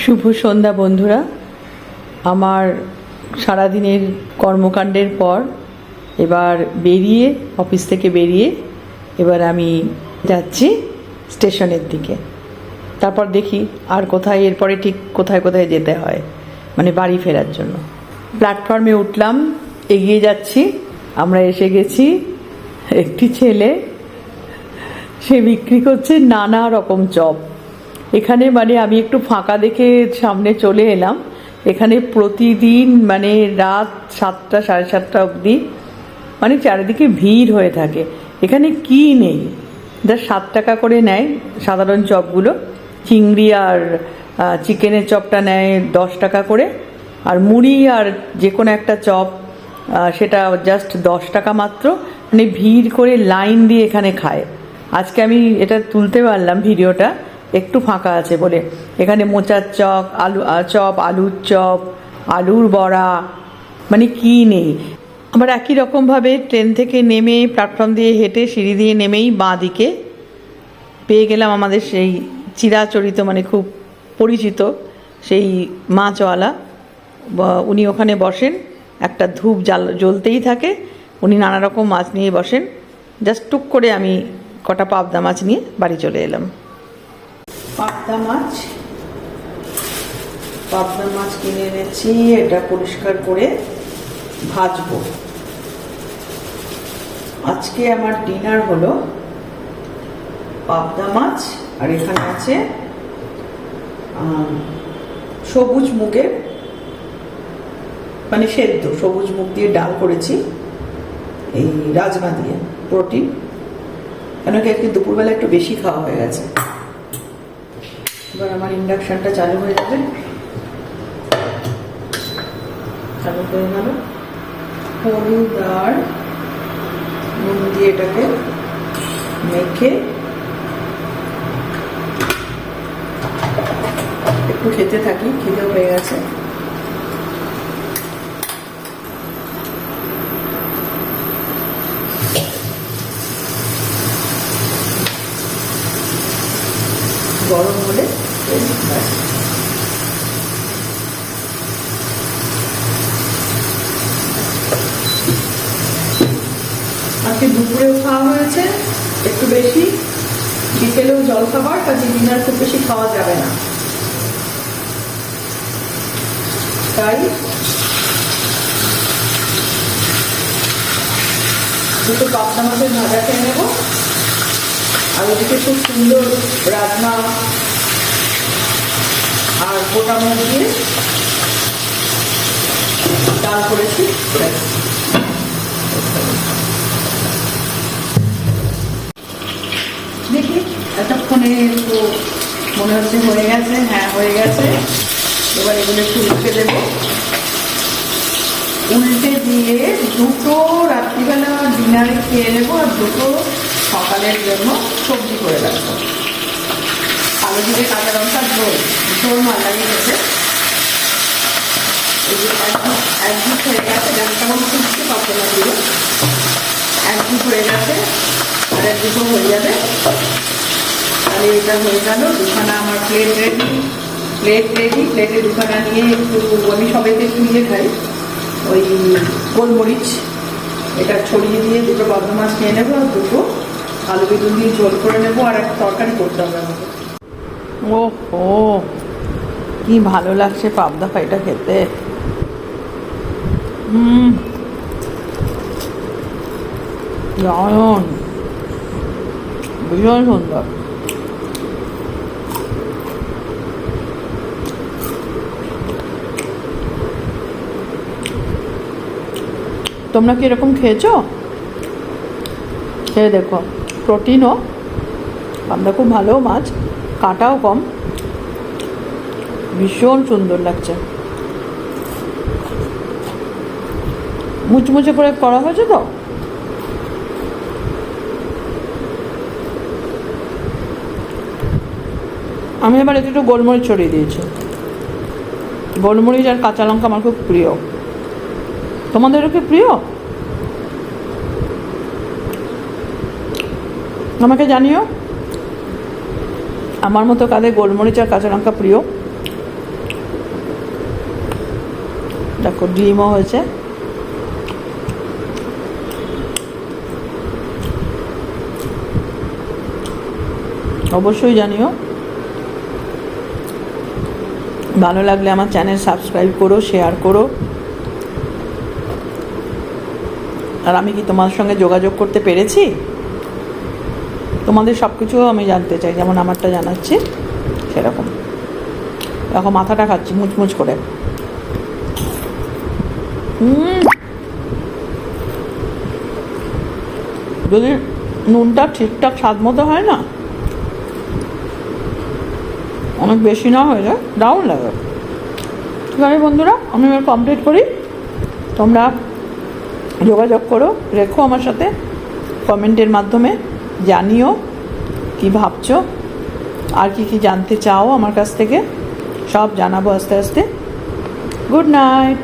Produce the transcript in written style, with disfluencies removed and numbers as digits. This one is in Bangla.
শুভ সন্ধ্যা বন্ধুরা। আমার সারাদিনের কর্মকাণ্ডের পর এবার অফিস থেকে বেরিয়ে এবার আমি যাচ্ছি স্টেশনের দিকে। তারপর দেখি আর কোথায় এরপরে ঠিক কোথায় কোথায় যেতে হয়, মানে বাড়ি ফেরার জন্য। প্ল্যাটফর্মে উঠলাম, এগিয়ে যাচ্ছি। আমরা এসে গেছি। একটি ছেলে সে বিক্রি করছে নানা রকম চপ। এখানে মানে আমি একটু ফাঁকা দেখে সামনে চলে এলাম। এখানে প্রতিদিন মানে রাত 7টা সাড়ে 7টা অবধি মানে চারিদিকে ভিড় হয়ে থাকে। এখানে কি নেই, যা 7 টাকা করে নেয় সাধারণ চপগুলো। চিংড়ি আর চিকেনের চপটা নেয় 10 টাকা করে, আর মুড়ি আর যে কোনো একটা চপ সেটা জাস্ট 10 টাকা মাত্র। মানে ভিড় করে লাইন দিয়ে এখানে খায়। আজকে আমি এটা তুলতে পারলাম ভিডিওটা, একটু ফাঁকা আছে বলে। এখানে মোচার চপ, আলুর চপ, আলুর বড়া, মানে কি নেই। আবার একই রকমভাবে ট্রেন থেকে নেমে প্ল্যাটফর্ম দিয়ে হেঁটে সিঁড়ি দিয়ে নেমেই বাঁ দিকে পেয়ে গেলাম আমাদের সেই চিরাচরিত মানে খুব পরিচিত সেই মাছওয়ালা। উনি ওখানে বসেন, একটা ধূপ জ্বলতেই থাকে। উনি নানা রকম মাছ নিয়ে বসেন। জাস্ট টুক করে আমি কটা পাবদা মাছ নিয়ে বাড়ি চলে এলাম। পাবদা মাছ কিনে এনেছি। এটা পরিষ্কার করে ভাজবো। আজকে আমার ডিনার হলো পাবদা মাছ, আর এখানে আছে সবুজ মুগের মানে সেদ্ধ সবুজ মুগ দিয়ে ডাল করেছি, এই রাজমা দিয়ে, প্রোটিন। কেন কি আজকে দুপুরবেলা একটু বেশি খাওয়া হয়ে গেছে। এবার আমার ইন্ডাকশনটা চালু হয়ে যাবে। চালু হয়ে গেল। হলুদ আর নুন দিয়ে এটাকে মেখে একটু খেতে থাকি। খিদেও হয়ে গেছে। গরম হলে আজকে দুপুরেও খাওয়া হয়েছে একটু বেশি, বিকেলেও জল খাবার, কাজে ডিনার খুব বেশি খাওয়া যাবে না। তাই দুটো পাবদা মাছের ভাজা খেয়ে নেবো, আর ওদিকে খুব সুন্দর রাজমা আর গোটা মুগ দিয়ে ডাল করেছি। দেখি এতক্ষণে একটু মনে হচ্ছে হয়ে গেছে। হ্যাঁ, হয়ে গেছে। এবার এগুলো একটু উল্টে দেবো। উল্টে দিয়ে দুটো রাত্রিবেলা ডিনারে খেয়ে নেবো, আর দুটো সকালের জন্য সবজি করে রাখবো। আলু দিয়ে কাঁচা লঙ্কার ঝোল ভীষণ ভালো লাগে খেতে। এই যে একদিক হয়ে গেছে, তেমন খুঁজতে পারতো না দিয়ে একদিক হয়ে গেছে, আর একদিকও হয়ে যাবে। তাহলে এটা হয়ে গেল। দুখানা আমার প্লেট রেডি। প্লেটে দুখানা নিয়ে একটু আমি সবাইকে শুয়ে খাই ওই গোলমরিচ এটা ছড়িয়ে দিয়ে দুটো পাবদা মাছ নিয়ে নেবো, আর দুটো আলু বেগুন দিয়ে ঝোল করে নেবো, আর একটা তরকারি করতে হবে আমাকে। ও কি ভালো লাগছে পাবদা ফ্রাইটা খেতে। দারুণ, ভীষণ সুন্দর। তোমরা কি এরকম খেয়েছো? খেয়ে দেখো। প্রোটিনও, পাবদা খুব ভালো মাছ, কাঁটাও কম, ভীষণ সুন্দর লাগছে। মুচমুচে করে করা হয়েছে তো। আমি এবার একটু গোলমরিচ ছড়িয়ে দিয়েছি। গোলমরিচ আর কাঁচা লঙ্কা আমার খুব প্রিয়। তোমাদেরও কি প্রিয়? আমাকে জানিও। আমার মতো কাদের গোলমরিচ আর কাঁচা লঙ্কা প্রিয় দেখো ডিমও হয়েছে। অবশ্যই জানিও, ভালো লাগলে আমার চ্যানেল সাবস্ক্রাইব করো, শেয়ার করো। আর আমি কি তোমার সঙ্গে যোগাযোগ করতে পেরেছি? তোমাদের সব কিছু আমি জানতে চাই, যেমন আমারটা জানাচ্ছি সেরকম। এখন মাথাটা খাচ্ছি মুচমুচ করে। যদি নুনটা ঠিকঠাক স্বাদ মতো হয় না, অনেক বেশি না হয়ে যায়, দারুণ লাগে। ঠিক আছে বন্ধুরা, আমি এবার কমপ্লিট করি। তোমরা যোগাযোগ করো, রেখো আমার সাথে কমেন্টের মাধ্যমে, জানিও কি ভাবছো, আর কি কি জানতে চাও আমার কাছ থেকে, সব জানাবো আস্তে আস্তে। Good night.